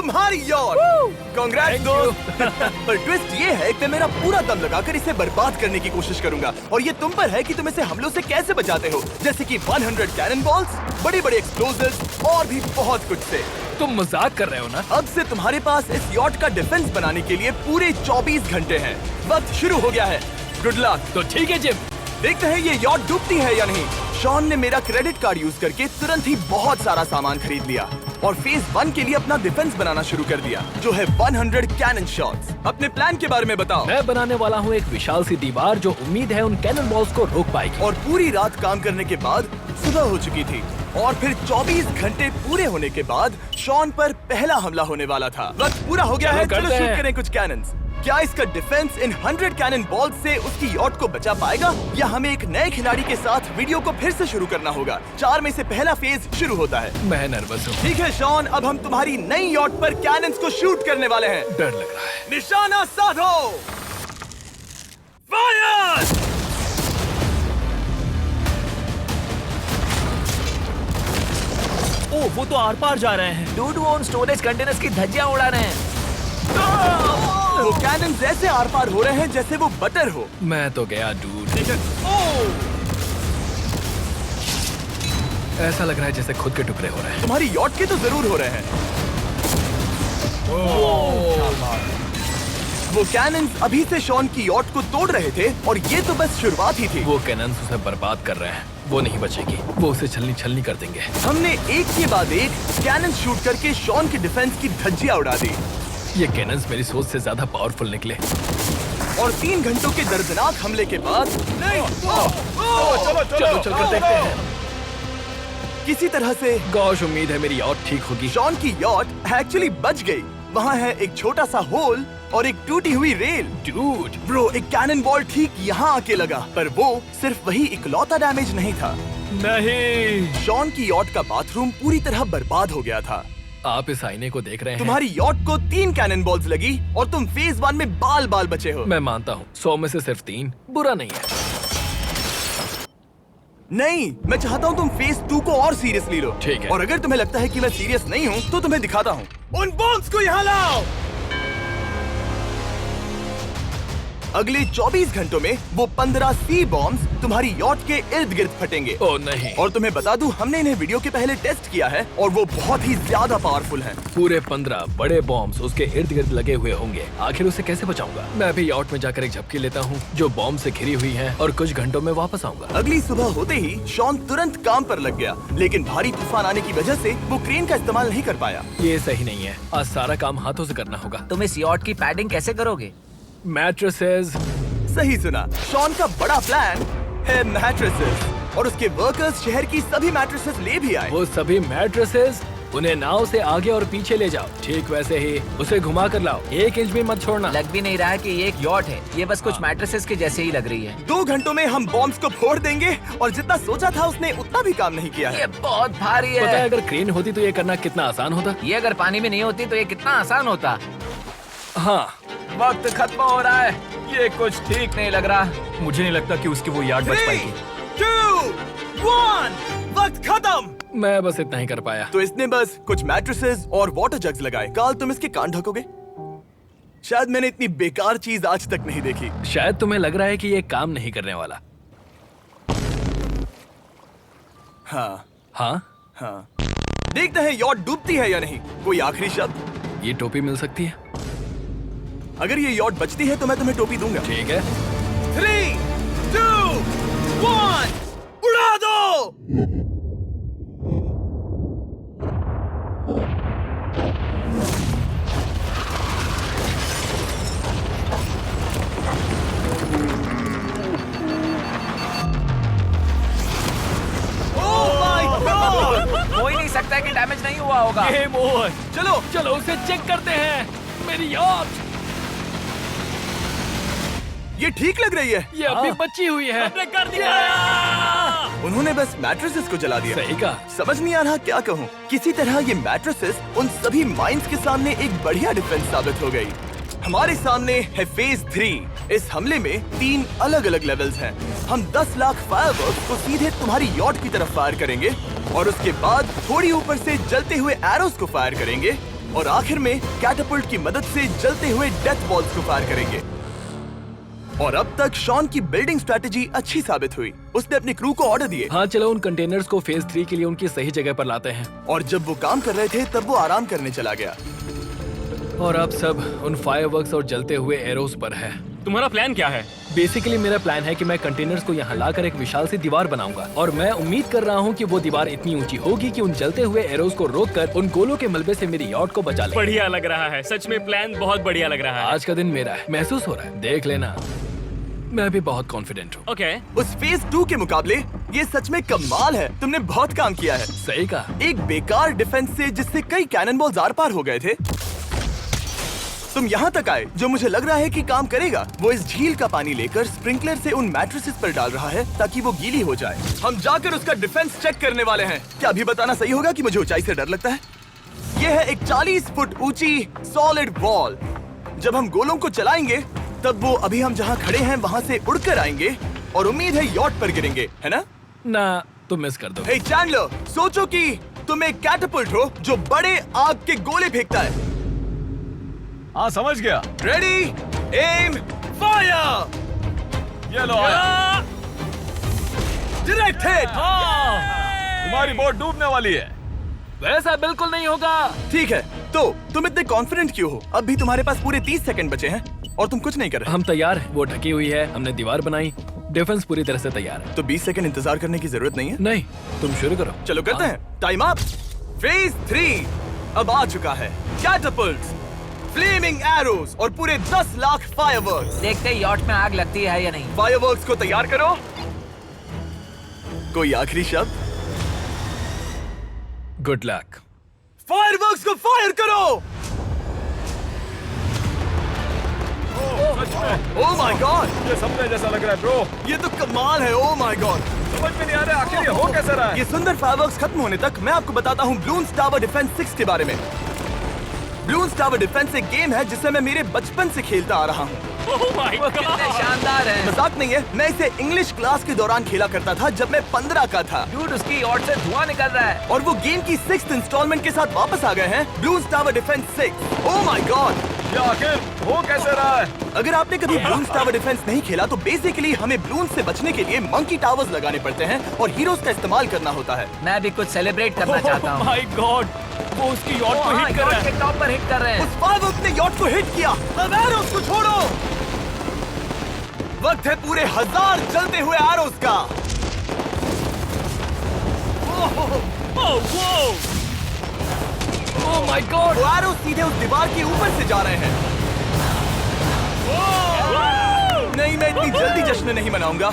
तुम्हारी yacht. Congrats दोस्त। पर ट्विस्ट ये है कि मैं मेरा पूरा दम लगाकर इसे बर्बाद करने की कोशिश करूंगा और ये तुम पर है कि तुम इसे हमलों से कैसे बचाते हो, जैसे कि 100 कैनन बॉल्स, बड़े बड़े एक्सप्लोजिव्स और भी बहुत कुछ से। तुम मजाक कर रहे हो ना? अब से तुम्हारे पास इस यॉट का डिफेंस बनाने के लिए पूरे 24 घंटे हैं। वक्त शुरू हो गया है। Good luck. तो ठीक है जिम, देखते हैं ये यॉट डूबती है या नहीं। शॉन ने मेरा क्रेडिट कार्ड यूज करके तुरंत ही बहुत सारा सामान खरीद लिया और फेज 1 के लिए अपना डिफेंस बनाना शुरू कर दिया, जो है 100 कैनन शॉट्स। अपने प्लान के बारे में बताओ। मैं बनाने वाला हूँ एक विशाल सी दीवार जो उम्मीद है उन कैनन बॉल्स को रोक पाएगी। और पूरी रात काम करने के बाद सुबह हो चुकी थी और फिर 24 घंटे पूरे होने के बाद शॉन पर पहला हमला होने वाला था। वक्त पूरा हो गया है, चलो शूट करें कुछ कैनन्स। क्या इसका डिफेंस इन 100 कैनन बॉल्स से उसकी यॉट को बचा पाएगा या हमें एक नए खिलाड़ी के साथ वीडियो को फिर से शुरू करना होगा? 4 में से पहला फेज शुरू होता है। मैं नर्वस हूँ। ठीक है शॉन, अब हम तुम्हारी नई यॉट पर कैनन्स को शूट करने वाले हैं। डर लग रहा है। निशाना साधो। फायर! ओह, वो तो आर पार जा रहे हैं। डूड, वो उन स्टोरेज कंटेनर्स की धज्जियां उड़ा रहे हैं। वो कैनन ऐसे आर पार हो रहे हैं जैसे वो बटर हो। मैं तो गया डूड। ऐसा लग रहा है जैसे खुद के टुकड़े हो रहे हैं। तुम्हारी यॉट के तो जरूर हो रहे हैं। वो कैनन्स अभी से शॉन की यॉट को तोड़ रहे थे और ये तो बस शुरुआत ही थी। वो कैनन्स उसे बर्बाद कर रहे हैं। वो नहीं बचेगी। वो उसे छलनी छलनी कर देंगे। हमने एक के बाद एक कैनन शूट करके शॉन के डिफेंस की धज्जियां उड़ा दी। ये कैनन्स मेरी सोच से ज्यादा पावरफुल निकले। और 3 घंटों के दर्दनाक हमले के बाद नहीं, चलो चलकर देखते हैं। किसी तरह से गॉश, उम्मीद है मेरी यॉट ठीक होगी। शॉन की यॉट एक्चुअली बच गई। वहाँ है एक छोटा सा होल और एक टूटी हुई रेल। डूड, ब्रो, एक कैनन बॉल ठीक यहाँ आके लगा, पर वो सिर्फ वही इकलौता डैमेज नहीं था। नहीं। शॉन की यॉट का बाथरूम पूरी तरह बर्बाद हो गया था। आप इस आईने को देख रहे हैं? तुम्हारी यॉट को 3 कैनन बॉल्स लगी और तुम फेज 1 में बाल बाल बचे हो। मैं मानता हूँ 100 में से सिर्फ 3 बुरा नहीं है। नहीं, मैं चाहता हूँ तुम फेज 2 को और सीरियसली लो। ठीक है। और अगर तुम्हें लगता है कि मैं सीरियस नहीं हूँ तो तुम्हें दिखाता हूँ। उन बॉम्ब्स को यहाँ लाओ। अगले 24 घंटों में वो 15 सी बॉम्ब्स तुम्हारी यॉट के इर्द गिर्द फटेंगे। ओह नहीं। और तुम्हें बता दूं, हमने इन्हें वीडियो के पहले टेस्ट किया है और वो बहुत ही ज्यादा पावरफुल हैं। पूरे 15 बड़े बॉम्ब्स उसके इर्द गिर्द लगे हुए होंगे। आखिर उसे कैसे बचाऊंगा? मैं भी यॉट में जाकर एक झपकी लेता हूँ जो बॉम्ब से घिरी हुई है और कुछ घंटों में वापस आऊंगा। अगली सुबह होते ही शॉन तुरंत काम पर लग गया, लेकिन भारी तूफान आने की वजह से वो क्रेन का इस्तेमाल नहीं कर पाया। ये सही नहीं है। आज सारा काम हाथों से करना होगा। तुम इस यॉट की पैडिंग कैसे करोगे? मैट्रेसेस। सही सुना, शॉन का बड़ा प्लान है मैट्रेसेस और उसके वर्कर्स शहर की सभी मैट्रेसेस ले भी आए। वो सभी मैट्रेसेस उन्हें नाव से आगे और पीछे ले जाओ। ठीक वैसे ही उसे घुमा कर लाओ। 1 इंच भी मत छोड़ना। लग भी नहीं रहा है कि ये एक यॉट है। ये बस कुछ मैट्रेसेस के जैसे ही लग रही है। 2 घंटों में हम बॉम्ब्स को फोड़ देंगे और जितना सोचा था उसने उतना भी काम नहीं किया है। ये बहुत भारी पता है है। अगर क्रेन होती तो ये करना कितना आसान होता। ये अगर पानी में नहीं होती तो ये कितना आसान होता। हाँ, वक्त खत्म हो रहा है। ये कुछ ठीक नहीं लग रहा। मुझे नहीं लगता कि उसकी वो याद बच 3, पाएगी। 2, 1, वक्त खत्म। मैं बस इतना ही कर पाया। तो इसने बस कुछ मैट्रेसेस और वाटर जग्स लगाए। काल, तुम इसके कान ढकोगे? शायद मैंने इतनी बेकार चीज आज तक नहीं देखी। शायद तुम्हें लग रहा है कि ये काम नहीं करने वाला। हाँ हाँ, हाँ, देखते हैं यॉट डूबती है या नहीं। कोई आखिरी शब्द? ये टोपी मिल सकती है। अगर ये यॉट बचती है तो मैं तुम्हें टोपी दूंगा। ठीक है। 3, 2, 1, उड़ा दो। Oh my God! हो ही नहीं सकता है कि डैमेज नहीं हुआ होगा। Game over. चलो चलो उसे चेक करते हैं। मेरी यॉट ये ठीक लग रही है। ये अभी बची हुई है। हमने कर दिया। उन्होंने बस मैट्रेसेस को जला दिया। सही कहा। समझ नहीं आ रहा क्या कहूँ। किसी तरह ये मैट्रेसेस उन सभी माइंस के सामने एक बढ़िया डिफेंस साबित हो गई। हमारे सामने है फेज 3। इस हमले में 3 अलग अलग लेवल्स हैं। हम 10 लाख फायरवर्क्स को सीधे तुम्हारी यॉट की तरफ फायर करेंगे और उसके बाद थोड़ी ऊपर से जलते हुए एरोस को फायर करेंगे और आखिर में कैटापल्ट की मदद से जलते हुए डेथ बॉल्स को फायर करेंगे। और अब तक शॉन की बिल्डिंग स्ट्रेटेजी अच्छी साबित हुई। उसने अपनी क्रू को ऑर्डर दिए। हाँ चलो उन कंटेनर्स को फेज 3 के लिए उनकी सही जगह पर लाते हैं। और जब वो काम कर रहे थे तब वो आराम करने चला गया। और अब सब उन फायरवर्क्स और जलते हुए एरोस पर है। तुम्हारा प्लान क्या है? बेसिकली मेरा प्लान है कि मैं कंटेनर्स को यहाँ लाकर एक विशाल सी दीवार बनाऊंगा और मैं उम्मीद कर रहा हूँ कि वो दीवार इतनी ऊंची होगी कि उन जलते हुए एरोस को रोककर उन गोलों के मलबे से मेरी यॉट को बचा ले। बढ़िया लग रहा है, सच में प्लान बहुत बढ़िया लग रहा है। आज का दिन मेरा है, महसूस हो रहा है, देख लेना। मैं भी बहुत कॉन्फिडेंट हूँ। ओके। उस फेज 2 के मुकाबले ये सच में कमाल है। तुमने बहुत काम किया है। सही कहा। एक बेकार डिफेंस से जिससे कई कैनन बॉल्स आर पार हो गए थे, तुम यहाँ तक आए। जो मुझे लग रहा है कि काम करेगा, वो इस झील का पानी लेकर स्प्रिंकलर से उन मैट्रेसेस पर डाल रहा है ताकि वो गीली हो जाए। हम जाकर उसका डिफेंस चेक करने वाले हैं। क्या अभी बताना सही होगा कि मुझे ऊंचाई से डर लगता है? ये है एक 40 फुट ऊंची सॉलिड वॉल। जब हम गोलों को चलाएंगे तब वो अभी हम जहाँ खड़े हैं वहाँ से उड़कर आएंगे और उम्मीद है यॉट पर गिरेंगे, है ना? ना, तुम मिस कर दो। हे चैंडलर, सोचो कि तुम एक कैटापल्ट हो जो बड़े आग के गोले फेंकता है। हाँ समझ गया। Ready, aim, fire. ये लो आया। Direct hit. तुम्हारी बोट डूबने वाली है। वैसा बिल्कुल नहीं होगा। ठीक है, तो तुम इतने कॉन्फिडेंट क्यों हो? अब भी तुम्हारे पास पूरे 30 सेकंड बचे हैं और तुम कुछ नहीं कर रहे। हम तैयार हैं। वो ढकी हुई है, हमने दीवार बनाई, डिफेंस पूरी तरह से तैयार है। तो 20 सेकंड इंतजार करने की जरूरत नहीं है। नहीं, तुम शुरू करो। चलो करते हैं। Time up. फेज 3 अब आ चुका है। कैटापल्ट्स, फ्लेमिंग एरोज और पूरे 10 लाख फायरवर्क्स। देखते ही यॉट में आग लगती है या नहीं। फायरवर्क्स को तैयार करो। कोई आखिरी शब्द? Good luck. फायरवर्क्स को फायर करो। सच में ओह माय गॉड, ये सपने जैसा लग रहा है ब्रो। ये तो कमाल है। ओह माय गॉड, समझ में नहीं आ रहा आखिर ये हो कैसे रहा है। ये सुंदर फायरवर्क्स खत्म होने तक मैं आपको बताता हूँ ब्लून्स टावर डिफेंस 6 के बारे में। ब्लून्स टावर डिफेंस एक गेम है जिसे मैं मेरे बचपन से खेलता आ रहा हूँ। ओह माय कितने गॉड। शानदार है। मजाक नहीं है, मैं इसे इंग्लिश क्लास के दौरान खेला करता था जब मैं 15 का था। डूड, उसकी यॉट से धुआं निकल रहा है। और वो गेम की 6th इंस्टॉलमेंट के साथ वापस आ गए हैं, balloons tower defence 6। Oh my God, ये आखिर हो कैसे रहा है। अगर आपने कभी ब्लून्स टावर डिफेंस नहीं खेला तो बेसिकली हमें ब्लून्स से बचने के लिए मंकी टावर्स लगाने पड़ते हैं और हीरोज का इस्तेमाल करना होता है। मैं भी कुछ सेलिब्रेट करना चाहता हूँ। माय गॉड, वो उसकी यॉट को हिट कर रहा यॉट है। के टॉप पर हिट कर रहे हैं। उस फायरवर्क ने यॉट को हिट किया। अब एरोस को छोड़ो। वक्त है पूरे 1000 जलते हुए एरोस का। Oh my God. वो एरोस सीधे उस दीवार के ऊपर से जा रहे हैं। नहीं, मैं इतनी जल्दी जश्न नहीं मनाऊंगा।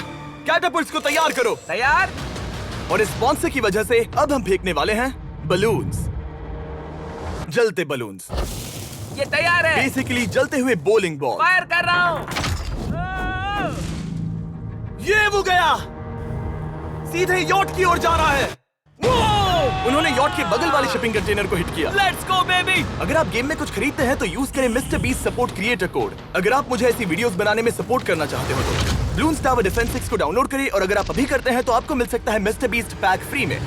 कैटापल्ट्स को तैयार करो। तैयार। और इस स्पॉन्सर की वजह से अब हम फेंकने वाले हैं बलून्स, जलते बलून्स। ये तैयार है। बेसिकली जलते हुए बोलिंग बॉल। फायर कर रहा हूँ। ये वो गया, सीधे यॉट की ओर जा रहा है। उन्होंने यॉट के बगल वाले शिपिंग कंटेनर को हिट किया। Let's go baby. अगर आप गेम में कुछ खरीदते हैं तो यूज करें mister beast support creator code. अगर आप मुझे ऐसी वीडियोस बनाने में सपोर्ट करना चाहते हो तो ब्लून्स टावर डिफेंस 6 को डाउनलोड करें और अगर आप अभी करते हैं तो आपको मिल सकता है मिस्टर बीस्ट पैक फ्री में।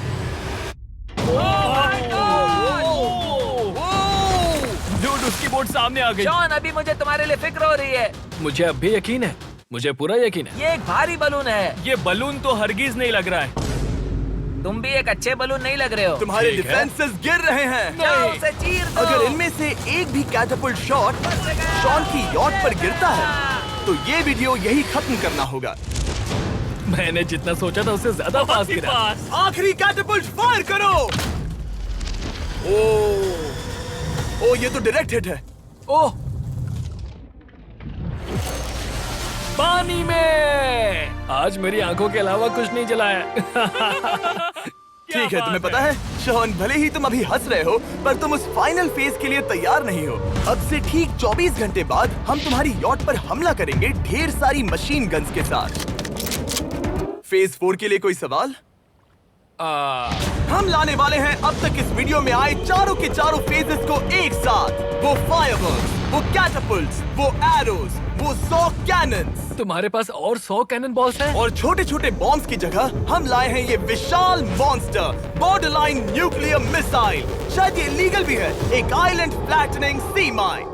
डूड, उसकी बोट सामने आ गई। जॉन, अभी मुझे तुम्हारे लिए फिक्र हो रही है। मुझे अब भी यकीन है, मुझे पूरा यकीन है। ये एक भारी बलून है। ये बलून तो हरगिज नहीं लग रहा है। तुम भी एक अच्छे बलून नहीं लग रहे हो। तुम्हारे ठीक है। डिफेंसेस गिर रहे हैं। जाओ उसे चीर दो। अगर इनमें से एक भी कैटापल्ट शॉट शॉन की यॉट पर गिरता है तो ये वीडियो यही खत्म करना होगा। मैंने जितना सोचा था उससे ज्यादा पास गिरा। आखिरी कैटापल्ट फायर करो। ओ ये तो डायरेक्ट हिट है। ओह, पानी में। आज मेरी आंखों के अलावा कुछ नहीं जलाया। ठीक है, तुम्हें पता है शॉन, भले ही तुम अभी हंस रहे हो पर तुम उस फाइनल फेज के लिए तैयार नहीं हो। अब से ठीक 24 घंटे बाद हम तुम्हारी यॉट पर हमला करेंगे ढेर सारी मशीन गन्स के साथ। फेज 4 के लिए कोई सवाल? हम लाने वाले हैं अब तक इस वीडियो में आए चारों के चारों फेजेस को एक साथ। वो फायरवर्क्स, वो कैटापल्ट्स, वो एरोज, वो 100 कैनन्स। तुम्हारे पास और 100 कैनन बॉल्स हैं? और छोटे छोटे बॉम्ब्स की जगह हम लाए हैं ये विशाल मॉन्स्टर, बॉर्डरलाइन न्यूक्लियर मिसाइल। शायद ये लीगल भी है, एक आइलैंड फ्लैटनिंग सी माइन।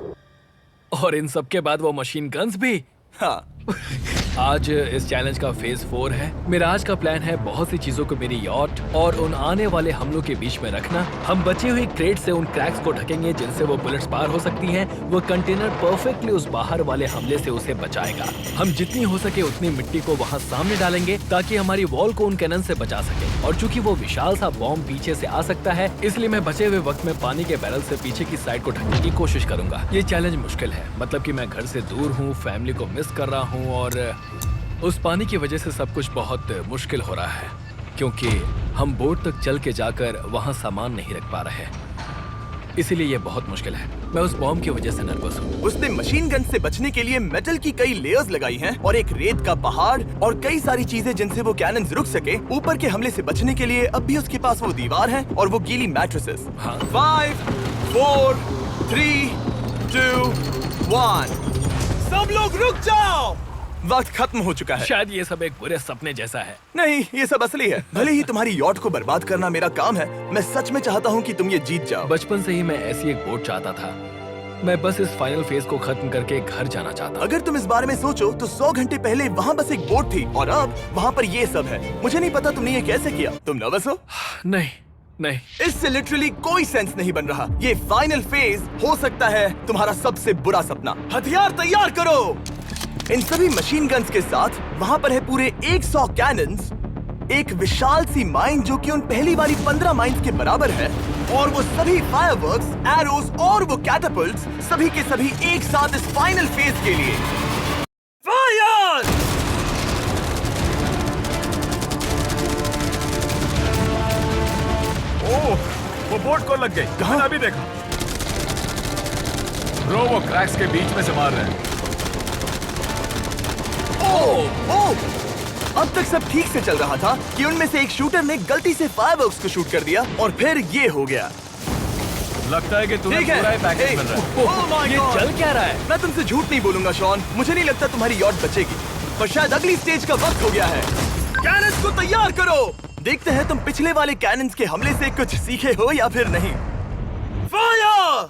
और इन सब के बाद वो मशीन गन्स भी। हाँ, आज इस चैलेंज का फेज 4 है। मेरा आज का प्लान है बहुत सी चीजों को मेरी यॉट और उन आने वाले हमलों के बीच में रखना। हम बची हुई क्रेट से उन क्रैक्स को ढकेंगे जिनसे वो बुलेट्स पार हो सकती हैं। वो कंटेनर परफेक्टली उस बाहर वाले हमले से उसे बचाएगा। हम जितनी हो सके उतनी मिट्टी को वहाँ सामने डालेंगे ताकि हमारी वॉल को उन कैनन से बचा सके। और चूंकि वो विशाल सा बॉम्ब पीछे से आ सकता है, इसलिए मैं बचे हुए वक्त में पानी के बैरल से पीछे की साइड को ढकने की कोशिश करूंगा। ये चैलेंज मुश्किल है, मतलब कि मैं घर से दूर हूँ, फैमिली को मिस कर रहा हूँ और उस पानी की वजह से सब कुछ बहुत मुश्किल हो रहा है क्योंकि हम बोट तक चल के जाकर वहाँ सामान नहीं रख पा रहे। इसीलिए ये बहुत मुश्किल है। मैं उस बॉम्ब की वजह से नर्वस हूँ। उसने मशीन गन से बचने के लिए मेटल की कई लेयर्स लगाई हैं और एक रेत का पहाड़ और कई सारी चीजें जिनसे वो कैनन्स रुक सके। ऊपर के हमले से बचने के लिए अब भी उसके पास वो दीवार है और वो गीली मैट्रेसेस। हाँ। 5, 4, 3, 2, 1। सब लोग रुक जाओ, वक्त खत्म हो चुका है। शायद ये सब एक बुरे सपने जैसा है। नहीं, ये सब असली है। भले ही तुम्हारी यॉट को बर्बाद करना मेरा काम है, मैं सच में चाहता हूँ कि तुम ये जीत जाओ। बचपन से ही मैं ऐसी एक बोट चाहता था। मैं बस इस फाइनल फेज को खत्म करके घर जाना चाहता। अगर तुम इस बारे में सोचो तो 100 घंटे पहले वहाँ बस एक बोट थी और अब वहाँ पर ये सब है। मुझे नहीं पता तुमने ये कैसे किया। तुम नर्वस हो? नहीं नहीं, इससे लिटरली कोई सेंस नहीं बन रहा। ये फाइनल फेज हो सकता है तुम्हारा सबसे बुरा सपना। हथियार तैयार करो। इन सभी मशीन गन्स के साथ वहाँ पर है पूरे 100 कैनन्स, एक विशाल सी माइन जो कि उन पहली वाली 15 माइंस के बराबर है, और वो सभी फायरवर्क्स, एरोस और वो कैटapults सभी के सभी एक साथ इस फाइनल फेज के लिए। फायर! ओह, वो बोट को लग गई। कहाँ? मैंने अभी देखा। ब्रो, वो क्रैक्स के बीच में से मार रहे हैं। ओह! अब तक सब ठीक से चल रहा था कि उनमें से एक शूटर ने गलती से फायरवर्क्स को शूट कर दिया और फिर ये हो गया। लगता है कि तुम्हें ठीक है। पूरा ही पैकेज Hey, मिल रहा है। oh my ये God! चल क्या रहा है? मैं तुमसे झूठ नहीं बोलूंगा शॉन, मुझे नहीं लगता तुम्हारी यॉट बचेगी, पर शायद अगली स्टेज का वक्त हो गया है। कैनन्स को तैयार करो। देखते हैं तुम पिछले वाले कैनन्स के हमले से कुछ सीखे हो या फिर नहीं। फायर!